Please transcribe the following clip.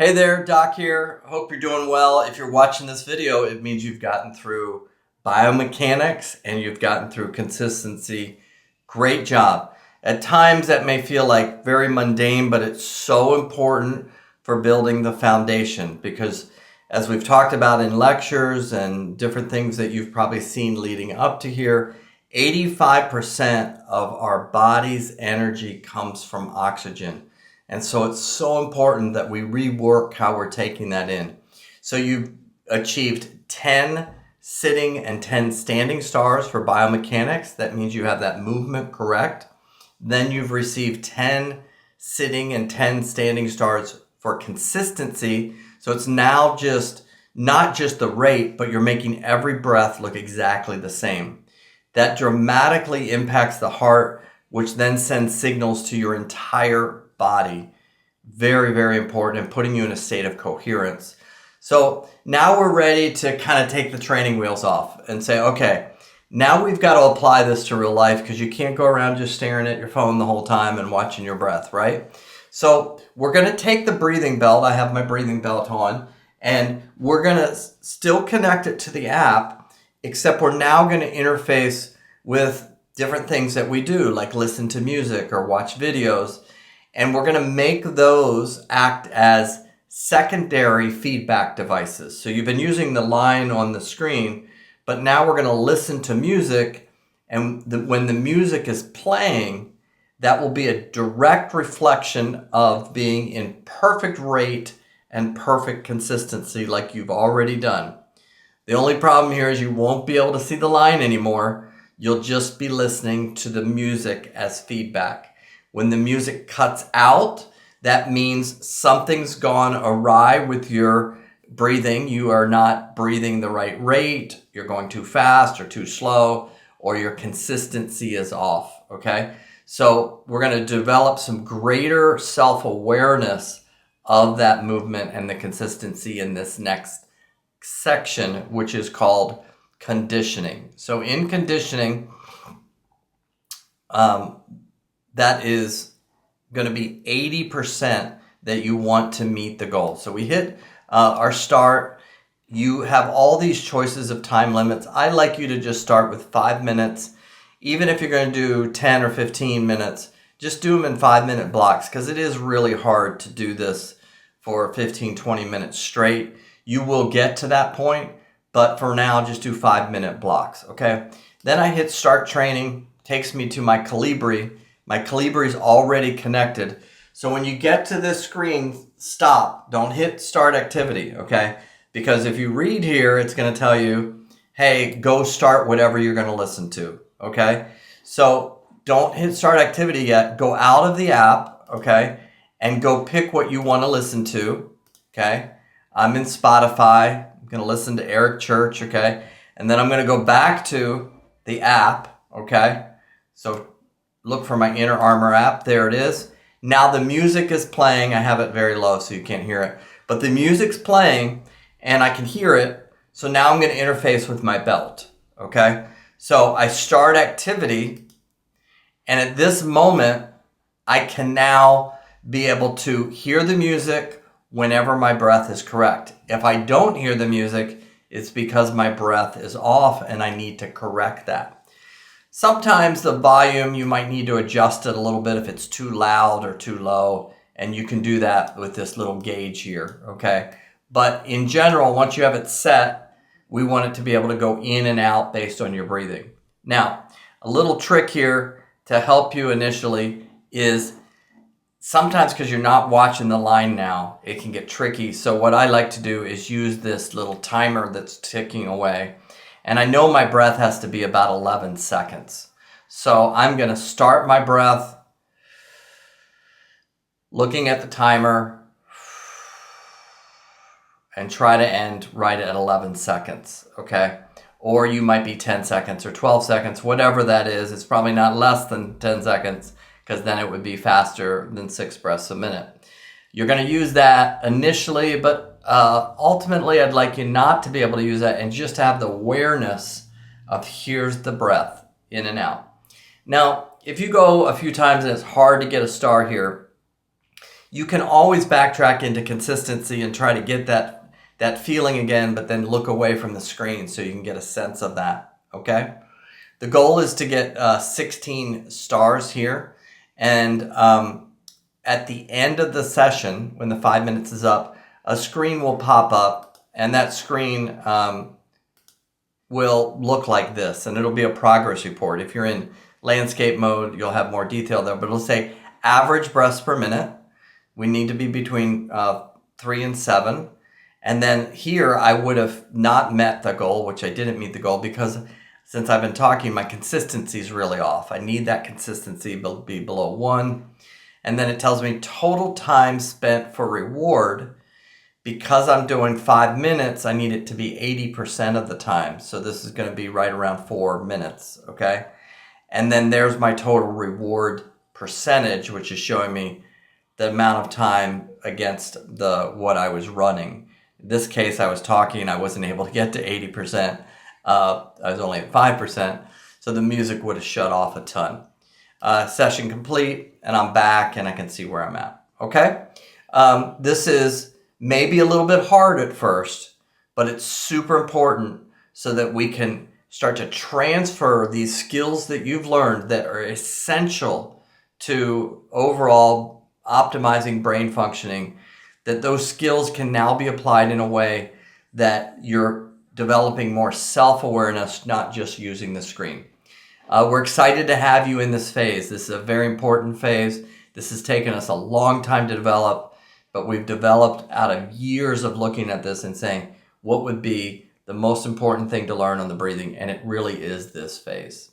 Hey there, Doc here. Hope you're doing well. If you're watching this video, it means you've gotten through biomechanics and you've gotten through consistency. Great job. At times that may feel like very mundane, but it's so important for building the foundation because as we've talked about in lectures and different things that you've probably seen leading up to here, 85% of our body's energy comes from oxygen. And so it's so important that we rework how we're taking that in. So you've achieved 10 sitting and 10 standing stars for biomechanics. That means you have that movement correct. Then you've received 10 sitting and 10 standing stars for consistency. So it's now not just the rate, but you're making every breath look exactly the same. That dramatically impacts the heart, which then sends signals to your entire body. Very, very important and putting you in a state of coherence. So now we're ready to kind of take the training wheels off and say, okay, now we've got to apply this to real life because you can't go around just staring at your phone the whole time and watching your breath, right? So we're going to take the breathing belt. I have my breathing belt on, and we're going to still connect it to the app, except we're now going to interface with different things that we do, like listen to music or watch videos. And we're going to make those act as secondary feedback devices. So you've been using the line on the screen, but now we're going to listen to music. And when the music is playing, that will be a direct reflection of being in perfect rate and perfect consistency like you've already done. The only problem here is you won't be able to see the line anymore. You'll just be listening to the music as feedback. When the music cuts out, that means something's gone awry with your breathing. You are not breathing the right rate. You're going too fast or too slow, or your consistency is off, okay? So we're going to develop some greater self-awareness of that movement and the consistency in this next section, which is called conditioning. So in conditioning, that is going to be 80% that you want to meet the goal. So we hit our start. You have all these choices of time limits. I like you to just start with 5 minutes. Even if you're going to do 10 or 15 minutes, just do them in 5-minute blocks because it is really hard to do this for 15, 20 minutes straight. You will get to that point, but for now, just do 5-minute blocks, okay? Then I hit start training, takes me to my Calibri. My Calibri is already connected. So when you get to this screen, stop. Don't hit start activity, okay? Because if you read here, it's going to tell you, hey, go start whatever you're going to listen to, okay? So don't hit start activity yet. Go out of the app, okay? And go pick what you want to listen to, okay? I'm in Spotify. I'm going to listen to Eric Church, okay? And then I'm going to go back to the app, okay? So look for my Inner Armor app. There it is. Now the music is playing. I have it very low so you can't hear it. But the music's playing and I can hear it. So now I'm going to interface with my belt. Okay? So I start activity. And at this moment, I can now be able to hear the music whenever my breath is correct. If I don't hear the music, it's because my breath is off and I need to correct that. Sometimes the volume, you might need to adjust it a little bit if it's too loud or too low, and you can do that with this little gauge here, okay? But in general, once you have it set, we want it to be able to go in and out based on your breathing. Now, a little trick here to help you initially is sometimes because you're not watching the line now, it can get tricky. So what I like to do is use this little timer that's ticking away. And I know my breath has to be about 11 seconds. So I'm going to start my breath, looking at the timer, and try to end right at 11 seconds, okay? Or you might be 10 seconds or 12 seconds, whatever that is. It's probably not less than 10 seconds because then it would be faster than 6 breaths a minute. You're going to use that initially, but ultimately, I'd like you not to be able to use that and just have the awareness of here's the breath in and out. Now, if you go a few times and it's hard to get a star here, You can always backtrack into consistency and try to get that feeling again, but then look away from the screen so you can get a sense of that, okay? The goal is to get 16 stars here, and at the end of the session, when the 5 minutes is up, a screen will pop up, and that screen will look like this, and it'll be a progress report. If you're in landscape mode, you'll have more detail there, but it'll say average breaths per minute. We need to be between 3 and 7. And then here I would have not met the goal, which I didn't meet the goal because since I've been talking, my consistency is really off. I need that consistency to be below 1. And then it tells me total time spent for reward. Because I'm doing 5 minutes, I need it to be 80% of the time. So this is going to be right around 4 minutes, okay? And then there's my total reward percentage, which is showing me the amount of time against what I was running. In this case, I was talking, I wasn't able to get to 80%. I was only at 5%, so the music would have shut off a ton. Session complete, and I'm back, and I can see where I'm at, okay? This is maybe a little bit hard at first, but it's super important so that we can start to transfer these skills that you've learned that are essential to overall optimizing brain functioning, that those skills can now be applied in a way that you're developing more self-awareness, not just using the screen. We're excited to have you in this phase. This is a very important phase. This has taken us a long time to develop, but we've developed out of years of looking at this and saying, what would be the most important thing to learn on the breathing? And it really is this phase.